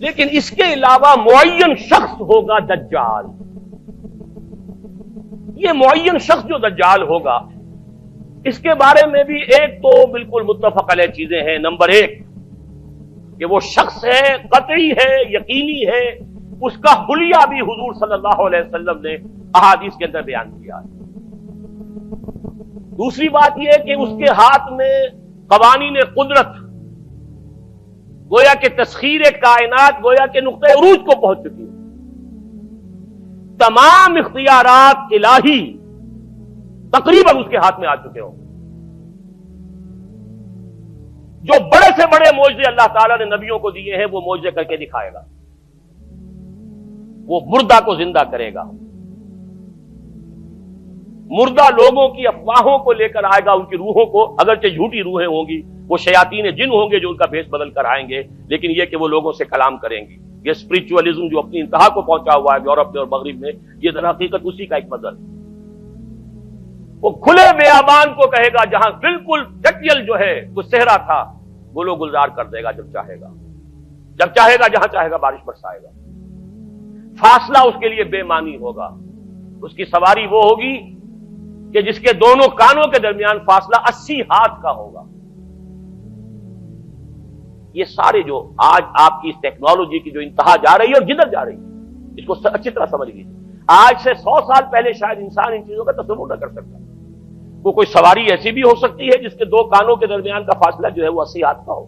لیکن اس کے علاوہ معین شخص ہوگا دجال. یہ معین شخص جو دجال ہوگا اس کے بارے میں بھی ایک تو بالکل متفق علیہ چیزیں ہیں. نمبر ایک کہ وہ شخص ہے، قطعی ہے، یقینی ہے، اس کا حلیہ بھی حضور صلی اللہ علیہ وسلم نے احادیث کے اندر بیان کیا. دوسری بات یہ کہ اس کے ہاتھ میں قوانین قدرت، گویا کہ تسخیر کائنات، گویا کہ نقطہ عروج کو پہنچ چکی ہے. تمام اختیارات الہی تقریباً اس کے ہاتھ میں آ چکے ہوں. جو بڑے سے بڑے معجزے اللہ تعالیٰ نے نبیوں کو دیے ہیں وہ معجزے کر کے دکھائے گا. وہ مردہ کو زندہ کرے گا، مردہ لوگوں کی افواہوں کو لے کر آئے گا، ان کی روحوں کو، اگرچہ جھوٹی روحیں ہوں گی، وہ شیاطین جن ہوں گے جو ان کا بھیس بدل کر آئیں گے، لیکن یہ کہ وہ لوگوں سے کلام کریں گی. یہ اسپرچولیزم جو اپنی انتہا کو پہنچا ہوا ہے یورپ میں اور مغرب میں، یہ در حقیقت اسی کا ایک مظہر ہے. وہ کھلے بیابان کو کہے گا جہاں بالکل ڈٹیل جو ہے وہ صحرا تھا، گلو گلزار کر دے گا جب چاہے گا. جب چاہے گا، جہاں چاہے گا بارش برسائے گا. فاصلہ اس کے لیے بے معنی ہوگا. اس کی سواری وہ ہوگی کہ جس کے دونوں کانوں کے درمیان فاصلہ 80 ہاتھ کا ہوگا. یہ سارے جو آج آپ کی اس ٹیکنالوجی کی جو انتہا جا رہی ہے اور جدھر جا رہی ہے، اس کو اچھی طرح سمجھ لیجیے. آج سے 100 سال پہلے شاید انسان ان چیزوں کا تصور نہ کر سکتا. وہ کوئی سواری ایسی بھی ہو سکتی ہے جس کے دو کانوں کے درمیان کا فاصلہ جو ہے وہ 80 ہاتھ کا ہو.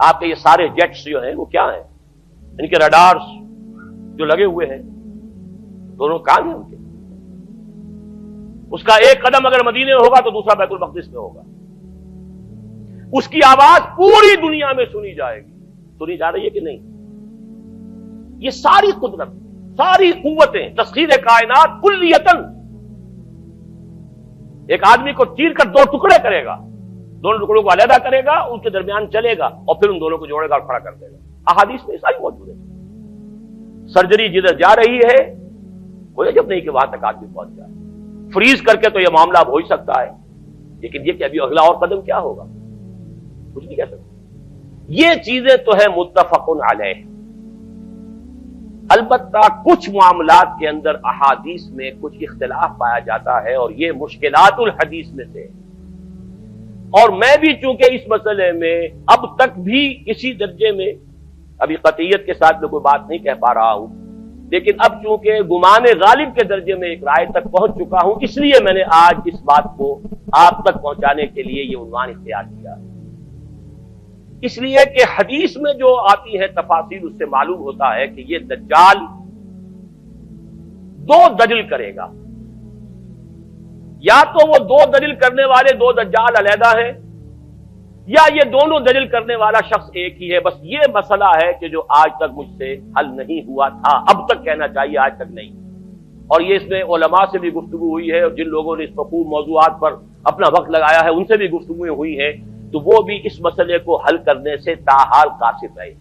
آپ کے یہ سارے جیٹس جو ہیں وہ کیا ہیں؟ ان کے ریڈارز جو لگے ہوئے ہیں، دونوں کان ہیں ان کے. اس کا ایک قدم اگر مدینے میں ہوگا تو دوسرا بیت المقدس میں ہوگا. اس کی آواز پوری دنیا میں سنی جائے گی. سنی جا رہی ہے کہ نہیں؟ یہ ساری قدرت، ساری قوتیں، تسخیر کائنات کلیتاً ایک آدمی کو چیر کر دو ٹکڑے کرے گا، دونوں ٹکڑوں کو علیحدہ کرے گا، ان کے درمیان چلے گا اور پھر ان دونوں کو جوڑے گا اور کھڑا کر دے گا. احادیث میں ساری موجود ہے. سرجری جدھر جا رہی ہے کوئی عجب نہیں کہ وہاں تک آدمی پہنچ جائے. فریز کر کے تو یہ معاملہ اب ہو ہی سکتا ہے، لیکن یہ کہ ابھی اگلا اور قدم کیا ہوگا کچھ نہیں کہہ سکتے. یہ چیزیں تو ہے متفق علیہ. البتہ کچھ معاملات کے اندر احادیث میں کچھ اختلاف پایا جاتا ہے اور یہ مشکلات الحدیث میں سے. اور میں بھی چونکہ اس مسئلے میں اب تک بھی کسی درجے میں، ابھی قطعیت کے ساتھ میں کوئی بات نہیں کہہ پا رہا ہوں، لیکن اب چونکہ گمان غالب کے درجے میں ایک رائے تک پہنچ چکا ہوں، اس لیے میں نے آج اس بات کو آپ تک پہنچانے کے لیے یہ عنوان اختیار کیا. اس لیے کہ حدیث میں جو آتی ہے تفاصیل اس سے معلوم ہوتا ہے کہ یہ دجال دو دجل کرے گا. یا تو وہ دو دجل کرنے والے دو دجال علیحدہ ہیں، یا یہ دونوں دجل کرنے والا شخص ایک ہی ہے. بس یہ مسئلہ ہے کہ جو آج تک مجھ سے حل نہیں ہوا تھا، اب تک کہنا چاہیے آج تک نہیں. اور یہ اس میں علماء سے بھی گفتگو ہوئی ہے، اور جن لوگوں نے اس مفہوم موضوعات پر اپنا وقت لگایا ہے ان سے بھی گفتگویں ہوئی ہیں، تو وہ بھی اس مسئلے کو حل کرنے سے تاحال قاصر رہے.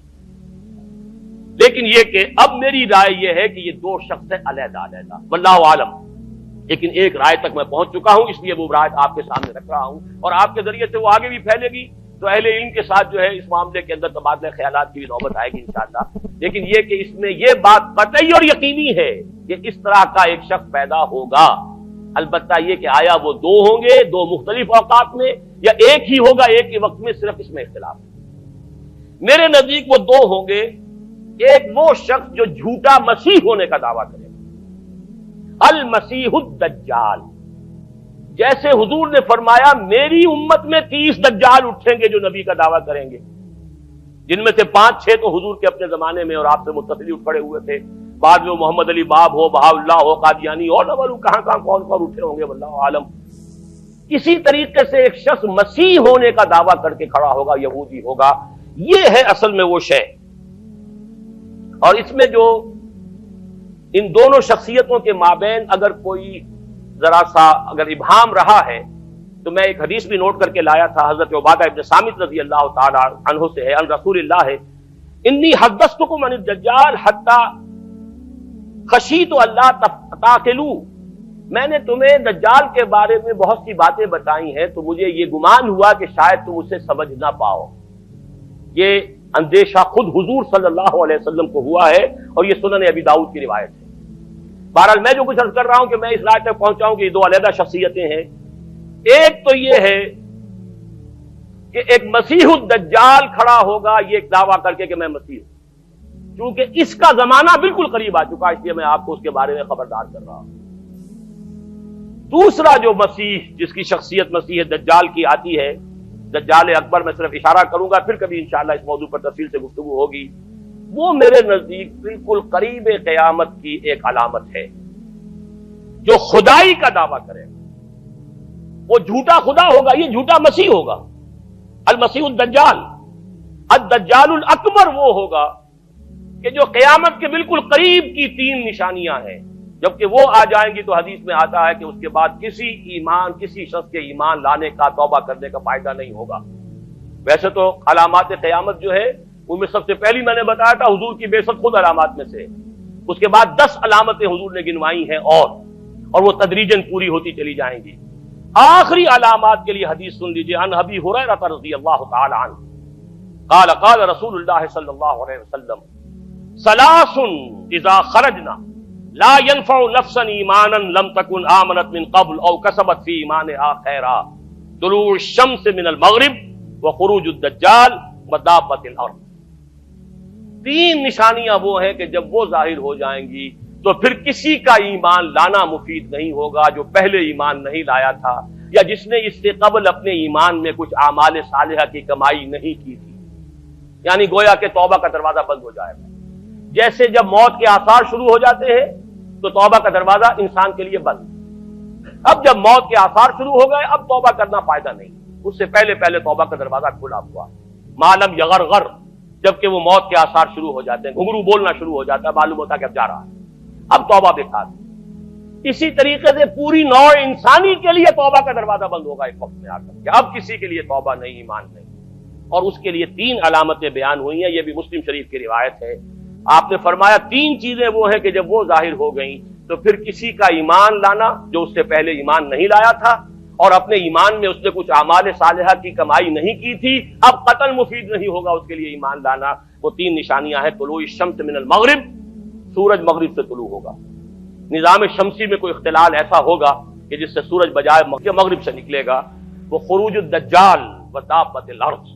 لیکن یہ کہ اب میری رائے یہ ہے کہ یہ دو شخص ہیں علیحدہ علیحدہ، واللہ عالم. لیکن ایک رائے تک میں پہنچ چکا ہوں، اس لیے وہ رائے آپ کے سامنے رکھ رہا ہوں، اور آپ کے ذریعے سے وہ آگے بھی پھیلے گی تو اہل علم کے ساتھ جو ہے اس معاملے کے اندر تبادلہ خیالات کی بھی نوبت آئے گی انشاءاللہ. لیکن یہ کہ اس میں یہ بات قطعی اور یقینی ہے کہ اس طرح کا ایک شخص پیدا ہوگا. البتہ یہ کہ آیا وہ دو ہوں گے دو مختلف اوقات میں، یا ایک ہی ہوگا ایک ہی وقت میں، صرف اس میں اختلاف ہے. میرے نزدیک وہ دو ہوں گے. ایک وہ شخص جو جھوٹا مسیح ہونے کا دعویٰ کرے گا، المسیح الدجال. جیسے حضور نے فرمایا میری امت میں 30 دجال اٹھیں گے جو نبی کا دعویٰ کریں گے، جن میں سے 5-6 تو حضور کے اپنے زمانے میں اور آپ سے متصل اٹھ کھڑے ہوئے تھے. بعد میں محمد علی باب ہو، بہاءاللہ ہو، قادیانی اور نہ معلوم کہاں کون اٹھے ہوں گے، واللہ عالم. کسی طریقے سے ایک شخص مسیح ہونے کا دعویٰ کر کے کھڑا ہوگا، یہودی ہوگا. یہ ہے اصل میں وہ شے. اور اس میں جو ان دونوں شخصیتوں کے مابین اگر کوئی ذرا سا اگر ابہام رہا ہے تو میں ایک حدیث بھی نوٹ کر کے لایا تھا، حضرت عبادہ ابن صامت رضی اللہ تعالی عنہ سے ہے، عن رسول اللہ ہے، انی حدثتکم عن الدجال حتی خشیت اللہ تعقلوا. میں نے تمہیں دجال کے بارے میں بہت سی باتیں بتائی ہیں تو مجھے یہ گمان ہوا کہ شاید تم اسے سمجھ نہ پاؤ. یہ اندیشہ خود حضور صلی اللہ علیہ وسلم کو ہوا ہے، اور یہ سنن ابی داؤد کی روایت ہے۔ بہرحال میں جو کچھ عرض کر رہا ہوں کہ میں اس رائے تک پہنچاؤں کہ یہ دو علیحدہ شخصیتیں ہیں۔ ایک تو یہ ہے کہ ایک مسیح الدجال کھڑا ہوگا یہ ایک دعویٰ کر کے کہ میں مسیح ہوں، کیونکہ اس کا زمانہ بالکل قریب آ چکا، اس لیے میں آپ کو اس کے بارے میں خبردار کر رہا ہوں۔ دوسرا جو مسیح جس کی شخصیت مسیح دجال کی آتی ہے، دجال اکبر، میں صرف اشارہ کروں گا، پھر کبھی انشاءاللہ اس موضوع پر تفصیل سے گفتگو ہوگی، وہ میرے نزدیک بالکل قریب قیامت کی ایک علامت ہے۔ جو خدائی کا دعویٰ کرے وہ جھوٹا خدا ہوگا، یہ جھوٹا مسیح ہوگا، المسیح الدجال۔ الدجال الاکبر وہ ہوگا کہ جو قیامت کے بالکل قریب کی تین نشانیاں ہیں، جبکہ وہ آ جائیں گی تو حدیث میں آتا ہے کہ اس کے بعد کسی شخص کے ایمان لانے کا، توبہ کرنے کا فائدہ نہیں ہوگا۔ ویسے تو علامات قیامت جو ہے ان میں سب سے پہلی میں نے بتایا تھا حضور کی بعثت خود علامات میں سے، اس کے بعد 10 علامتیں حضور نے گنوائی ہیں، اور وہ تدریجاً پوری ہوتی چلی جائیں گی۔ آخری علامات کے لیے حدیث سن لیجیے، عن ابی ہریرہ رضی اللہ تعالی عنہ قال قال رسول اللہ صلی اللہ علیہ وسلم ثلاث اذا خرجنا لا ينفع نفسا ایمانا لم تكن آمنت من قبل او کسبت فی ایمانها خیرا، طلوع الشمس من المغرب وخروج الدجال ودابۃ الارض۔ تین نشانیاں وہ ہیں کہ جب وہ ظاہر ہو جائیں گی تو پھر کسی کا ایمان لانا مفید نہیں ہوگا جو پہلے ایمان نہیں لایا تھا، یا جس نے اس سے قبل اپنے ایمان میں کچھ اعمال صالحہ کی کمائی نہیں کی تھی، یعنی گویا کہ توبہ کا دروازہ بند ہو جائے گا۔ جیسے جب موت کے آثار شروع ہو جاتے ہیں تو توبہ کا دروازہ انسان کے لیے بند، اب جب موت کے آثار شروع ہو گئے اب توبہ کرنا فائدہ نہیں، اس سے پہلے توبہ کا دروازہ کھلا ہوا، معلوم یغرغر، جبکہ وہ موت کے آثار شروع ہو جاتے ہیں، گھنگرو بولنا شروع ہو جاتا ہے، معلوم ہوتا ہے کہ اب جا رہا ہے، اب توبہ بیکار۔ اسی طریقے سے پوری نوع انسانی کے لیے توبہ کا دروازہ بند ہوگا ایک وقت میں آ کر کہ اب کسی کے لیے توبہ نہیں، ایمان نہیں، اور اس کے لیے تین علامتیں بیان ہوئی ہیں، یہ بھی مسلم شریف کی روایت ہے۔ آپ نے فرمایا تین چیزیں وہ ہیں کہ جب وہ ظاہر ہو گئیں تو پھر کسی کا ایمان لانا جو اس سے پہلے ایمان نہیں لایا تھا، اور اپنے ایمان میں اس نے کچھ اعمال صالحہ کی کمائی نہیں کی تھی، اب قتل مفید نہیں ہوگا اس کے لیے ایمان لانا۔ وہ تین نشانیاں ہیں، طلوع الشمس من المغرب، سورج مغرب سے طلوع ہوگا، نظام شمسی میں کوئی اختلال ایسا ہوگا کہ جس سے سورج بجائے مغرب سے نکلے گا، وہ خروج الدجال ودابۃ الارض،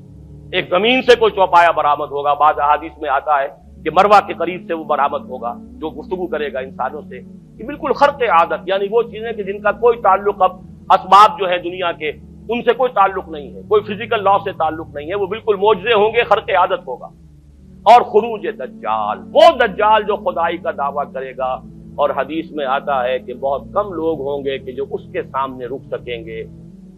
ایک زمین سے کوئی چوپایا برآمد ہوگا، بعض احادیث میں آتا ہے کہ مروہ کے قریب سے وہ برآمد ہوگا جو گفتگو کرے گا انسانوں سے، یہ بالکل خرق عادت، یعنی وہ چیزیں کہ جن کا کوئی تعلق اب اسباب جو ہے دنیا کے ان سے کوئی تعلق نہیں ہے، کوئی فزیکل لا سے تعلق نہیں ہے، وہ بالکل معجزے ہوں گے، خرق عادت ہوگا۔ اور خروج دجال، وہ دجال جو خدائی کا دعویٰ کرے گا، اور حدیث میں آتا ہے کہ بہت کم لوگ ہوں گے کہ جو اس کے سامنے رک سکیں گے،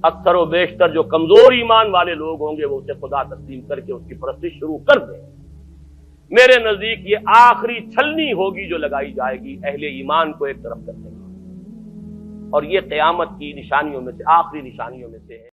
اکثر و بیشتر جو کمزور ایمان والے لوگ ہوں گے وہ اسے خدا تسلیم کر کے اس کی پرستش شروع کر دیں۔ میرے نزدیک یہ آخری چھلنی ہوگی جو لگائی جائے گی اہل ایمان کو ایک طرف کرنے کی، اور یہ قیامت کی نشانیوں میں سے آخری نشانیوں میں سے ہے۔